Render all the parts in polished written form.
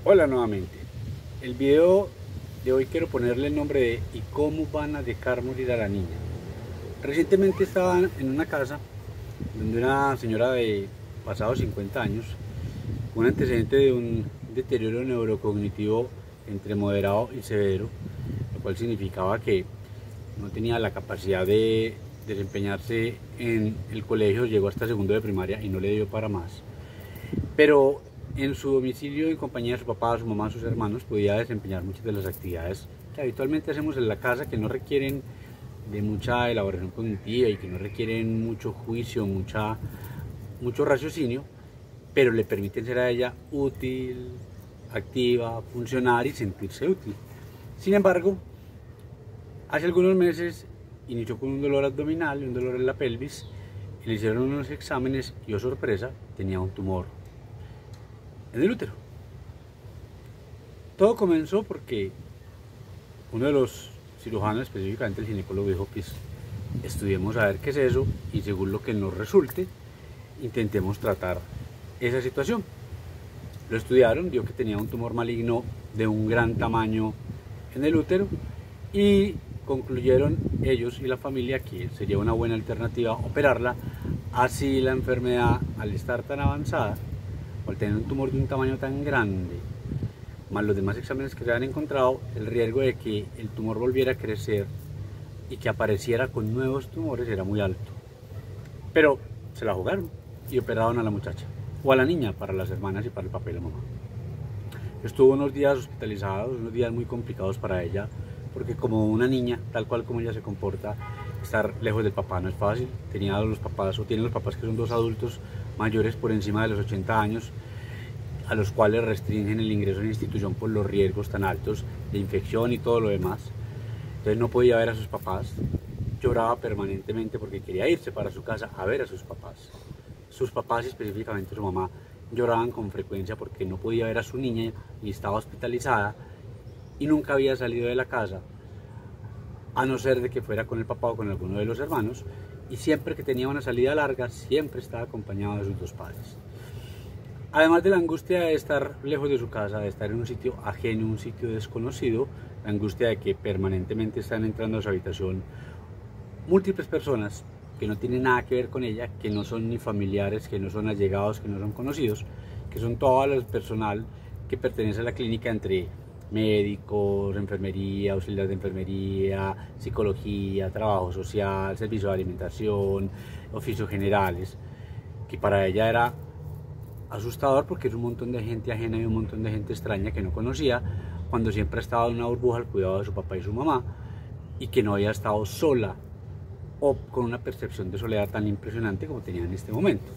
Hola nuevamente. El video de hoy quiero ponerle el nombre de ¿y cómo van a dejar morir a la niña? Recientemente estaba en una casa donde una señora de pasados 50 años, un antecedente de un deterioro neurocognitivo entre moderado y severo, lo cual significaba que no tenía la capacidad de desempeñarse en el colegio, llegó hasta segundo de primaria y no le dio para más. Pero en su domicilio, en compañía de su papá, su mamá, sus hermanos, podía desempeñar muchas de las actividades que habitualmente hacemos en la casa, que no requieren de mucha elaboración cognitiva y que no requieren mucho juicio, mucho raciocinio, pero le permiten ser a ella útil, activa, funcionar y sentirse útil. Sin embargo, hace algunos meses inició con un dolor abdominal y un dolor en la pelvis, y le hicieron unos exámenes y, oh sorpresa, tenía un tumor en el útero. Todo comenzó porque uno de los cirujanos, específicamente el ginecólogo, dijo: pues estudiemos a ver qué es eso y según lo que nos resulte, intentemos tratar esa situación. Lo estudiaron, vio que tenía un tumor maligno de un gran tamaño en el útero y concluyeron ellos y la familia que sería una buena alternativa operarla. Así la enfermedad, al estar tan avanzada, o al tener un tumor de un tamaño tan grande, más los demás exámenes que se han encontrado, el riesgo de que el tumor volviera a crecer y que apareciera con nuevos tumores era muy alto. Pero se la jugaron y operaron a la muchacha, o a la niña, para las hermanas y para el papá y la mamá. Estuvo unos días hospitalizados, unos días muy complicados para ella, porque como una niña, tal cual como ella se comporta, estar lejos del papá no es fácil. Tenía los papás, o tiene los papás, que son dos adultos mayores por encima de los 80 años, a los cuales restringen el ingreso en la institución por los riesgos tan altos de infección y todo lo demás. Entonces no podía ver a sus papás, lloraba permanentemente porque quería irse para su casa a ver a sus papás. Sus papás, y específicamente su mamá, lloraban con frecuencia porque no podía ver a su niña y estaba hospitalizada y nunca había salido de la casa, a no ser de que fuera con el papá o con alguno de los hermanos, y siempre que tenía una salida larga siempre estaba acompañado de sus dos padres. Además de la angustia de estar lejos de su casa, de estar en un sitio ajeno, un sitio desconocido, la angustia de que permanentemente están entrando a su habitación múltiples personas que no tienen nada que ver con ella, que no son ni familiares, que no son allegados, que no son conocidos, que son todo el personal que pertenece a la clínica, entre médicos, enfermería, auxiliares de enfermería, psicología, trabajo social, servicio de alimentación, oficios generales, que para ella era asustador porque es un montón de gente ajena y un montón de gente extraña que no conocía, cuando siempre ha estado en una burbuja al cuidado de su papá y su mamá, y que no había estado sola o con una percepción de soledad tan impresionante como tenía en este momento.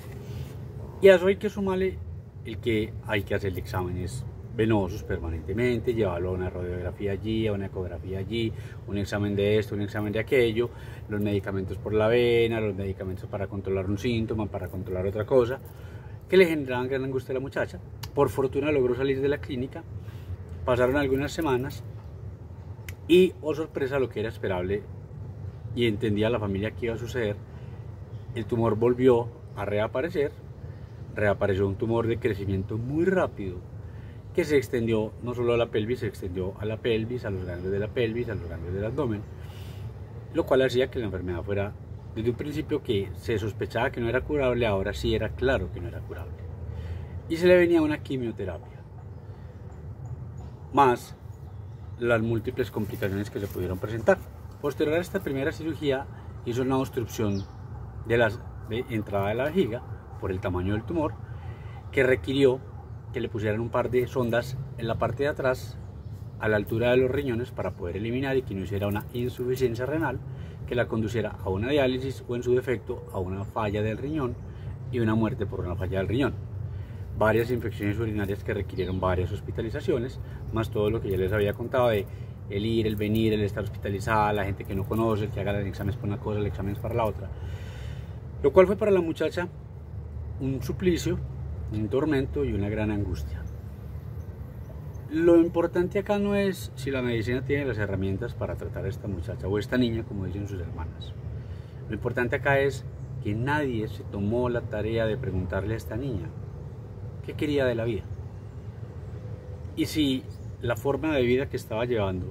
Y a eso hay que sumarle el que hay que hacerle exámenes venosos permanentemente, llevarlo a una radiografía allí, a una ecografía allí, un examen de esto, un examen de aquello, los medicamentos por la vena, los medicamentos para controlar un síntoma, para controlar otra cosa, que le generaban gran angustia a la muchacha. Por fortuna logró salir de la clínica, pasaron algunas semanas y, oh sorpresa, lo que era esperable y entendía la familia que iba a suceder, el tumor volvió a reaparecer. Reapareció un tumor de crecimiento muy rápido que se extendió no solo a la pelvis, se extendió a la pelvis, a los ganglios de la pelvis, a los ganglios del abdomen, lo cual hacía que la enfermedad fuera, desde un principio que se sospechaba que no era curable, ahora sí era claro que no era curable. Y se le venía una quimioterapia, más las múltiples complicaciones que se pudieron presentar. Posterior a esta primera cirugía, hizo una obstrucción de la entrada de la vejiga por el tamaño del tumor, que requirió que le pusieran un par de sondas en la parte de atrás, a la altura de los riñones, para poder eliminar y que no hiciera una insuficiencia renal que la conduciera a una diálisis o, en su defecto, a una falla del riñón y una muerte por una falla del riñón. Varias infecciones urinarias que requirieron varias hospitalizaciones, más todo lo que ya les había contado de el ir, el venir, el estar hospitalizada, la gente que no conoce, el que haga los exámenes para una cosa, el examen para la otra. Lo cual fue para la muchacha un suplicio, un tormento y una gran angustia. Lo importante acá no es si la medicina tiene las herramientas para tratar a esta muchacha o esta niña, como dicen sus hermanas. Lo importante acá es que nadie se tomó la tarea de preguntarle a esta niña qué quería de la vida. Y si la forma de vida que estaba llevando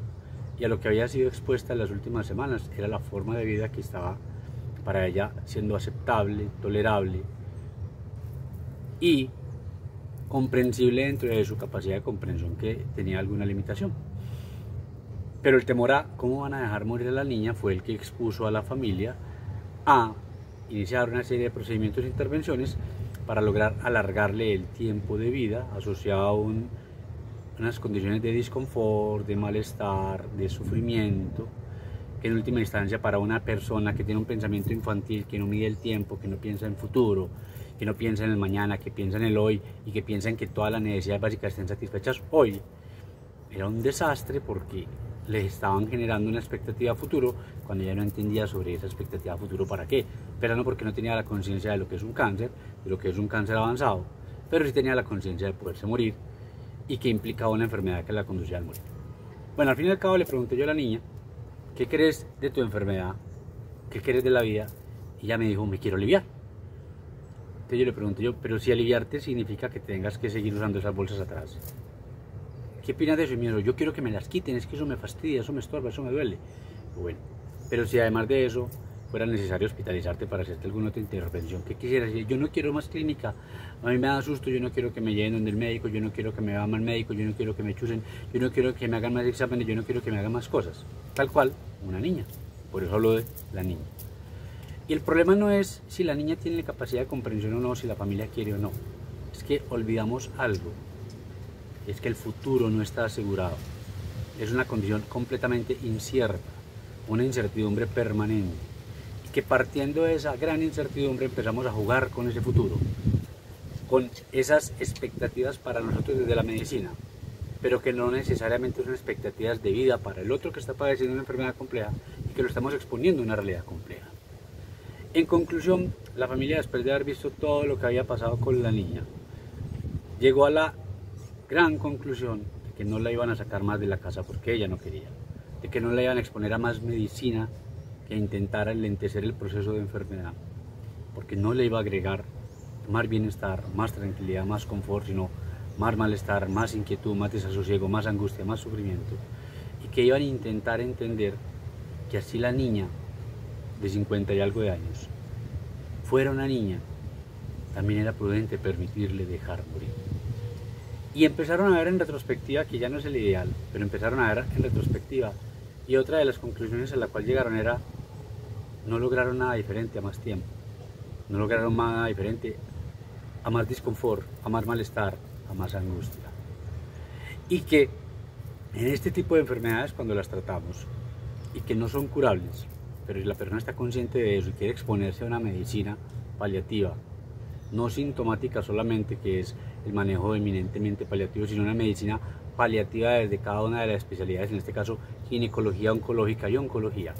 y a lo que había sido expuesta en las últimas semanas era la forma de vida que estaba para ella siendo aceptable, tolerable y comprensible dentro de su capacidad de comprensión, que tenía alguna limitación. Pero el temor a cómo van a dejar morir a la niña fue el que expuso a la familia a iniciar una serie de procedimientos e intervenciones para lograr alargarle el tiempo de vida asociado a unas condiciones de disconfort, de malestar, de sufrimiento, que en última instancia para una persona que tiene un pensamiento infantil, que no mide el tiempo, que no piensa en futuro, que no piensa en el mañana, que piensa en el hoy y que piensa en que todas las necesidades básicas estén satisfechas hoy, era un desastre porque les estaban generando una expectativa a futuro cuando ella no entendía sobre esa expectativa a futuro para qué, pero no porque no tenía la conciencia de lo que es un cáncer, de lo que es un cáncer avanzado, pero sí tenía la conciencia de poderse morir y que implicaba una enfermedad que la conducía al morir. Bueno, al fin y al cabo le pregunté yo a la niña, ¿qué crees de tu enfermedad? ¿Qué crees de la vida? Y ella me dijo, me quiero aliviar. Entonces yo le pregunté yo, pero si aliviarte significa que tengas que seguir usando esas bolsas atrás. ¿Qué opinas de eso? Y me dijo, yo quiero que me las quiten, es que eso me fastidia, eso me estorba, eso me duele. Bueno, pero si además de eso fuera necesario hospitalizarte para hacerte alguna otra intervención, ¿qué quisieras decir? Yo no quiero más clínica, a mí me da susto, yo no quiero que me lleven donde el médico, yo no quiero que me hagan mal médico, yo no quiero que me chusen, yo no quiero que me hagan más exámenes, yo no quiero que me hagan más cosas. Tal cual, una niña. Por eso hablo de la niña. Y el problema no es si la niña tiene la capacidad de comprensión o no, si la familia quiere o no. Es que olvidamos algo. Es que el futuro no está asegurado. Es una condición completamente incierta, una incertidumbre permanente. Y que partiendo de esa gran incertidumbre empezamos a jugar con ese futuro, con esas expectativas para nosotros desde la medicina, pero que no necesariamente son expectativas de vida para el otro que está padeciendo una enfermedad compleja y que lo estamos exponiendo a una realidad compleja. En conclusión, la familia, después de haber visto todo lo que había pasado con la niña, llegó a la gran conclusión de que no la iban a sacar más de la casa porque ella no quería, de que no la iban a exponer a más medicina que intentara enlentecer el proceso de enfermedad, porque no le iba a agregar más bienestar, más tranquilidad, más confort, sino más malestar, más inquietud, más desasosiego, más angustia, más sufrimiento, y que iban a intentar entender que así la niña de 50 y algo de años fuera una niña, también era prudente permitirle dejar morir. Y empezaron a ver en retrospectiva, que ya no es el ideal, pero empezaron a ver en retrospectiva, y otra de las conclusiones a la cual llegaron era, no lograron nada diferente a más tiempo, no lograron nada diferente a más disconfort, a más malestar, a más angustia. Y que en este tipo de enfermedades, cuando las tratamos, y que no son curables, pero si la persona está consciente de eso y quiere exponerse a una medicina paliativa, no sintomática solamente, que es el manejo eminentemente paliativo, sino una medicina paliativa desde cada una de las especialidades, en este caso ginecología, oncológica y oncología.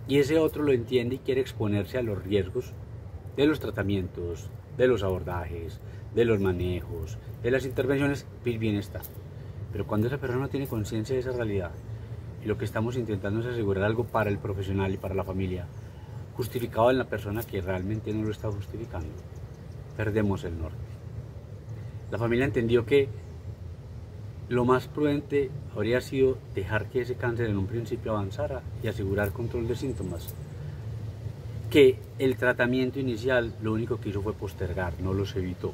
Y ese otro lo entiende y quiere exponerse a los riesgos de los tratamientos, de los abordajes, de los manejos, de las intervenciones, bien está. Pero cuando esa persona no tiene conciencia de esa realidad, y lo que estamos intentando es asegurar algo para el profesional y para la familia, justificado en la persona que realmente no lo está justificando, perdemos el norte. La familia entendió que lo más prudente habría sido dejar que ese cáncer en un principio avanzara y asegurar control de síntomas, que el tratamiento inicial lo único que hizo fue postergar, no los evitó,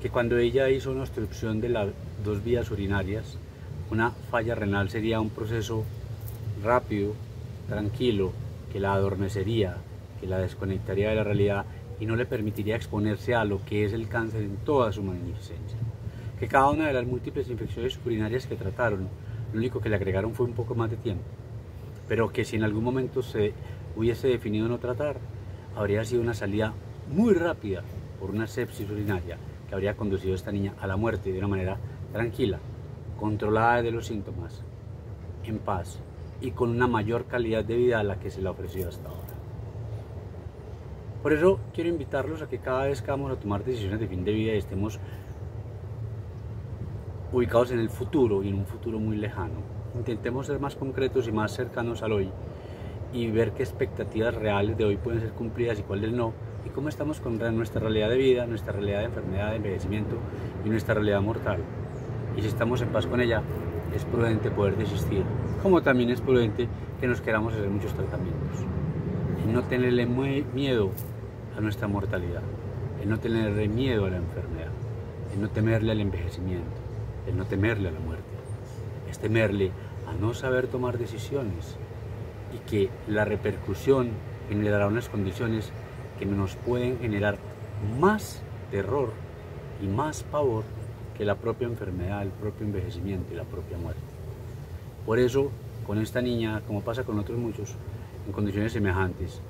que cuando ella hizo una obstrucción de las dos vías urinarias, una falla renal sería un proceso rápido, tranquilo, que la adormecería, que la desconectaría de la realidad y no le permitiría exponerse a lo que es el cáncer en toda su magnificencia. Que cada una de las múltiples infecciones urinarias que trataron, lo único que le agregaron fue un poco más de tiempo, pero que si en algún momento se hubiese definido no tratar, habría sido una salida muy rápida por una sepsis urinaria que habría conducido a esta niña a la muerte de una manera tranquila, controlada de los síntomas, en paz y con una mayor calidad de vida a la que se le ha ofrecido hasta ahora. Por eso quiero invitarlos a que cada vez que vamos a tomar decisiones de fin de vida estemos ubicados en el futuro y en un futuro muy lejano. Intentemos ser más concretos y más cercanos al hoy y ver qué expectativas reales de hoy pueden ser cumplidas y cuáles no, y cómo estamos con nuestra realidad de vida, nuestra realidad de enfermedad, de envejecimiento y nuestra realidad mortal. y si estamos en paz con ella, es prudente poder desistir, como también es prudente que nos queramos hacer muchos tratamientos. Y no tenerle miedo a nuestra mortalidad, el no tenerle miedo a la enfermedad, el no temerle al envejecimiento, el no temerle a la muerte, es temerle a no saber tomar decisiones y que la repercusión generará unas condiciones que nos pueden generar más terror y más pavor que la propia enfermedad, el propio envejecimiento y la propia muerte. Por eso, con esta niña, como pasa con otros muchos, en condiciones semejantes,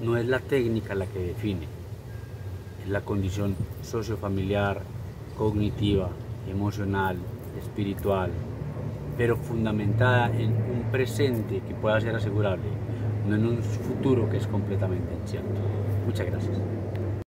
no es la técnica la que define, es la condición sociofamiliar, cognitiva, emocional, espiritual, pero fundamentada en un presente que pueda ser asegurable, no en un futuro que es completamente incierto. Muchas gracias.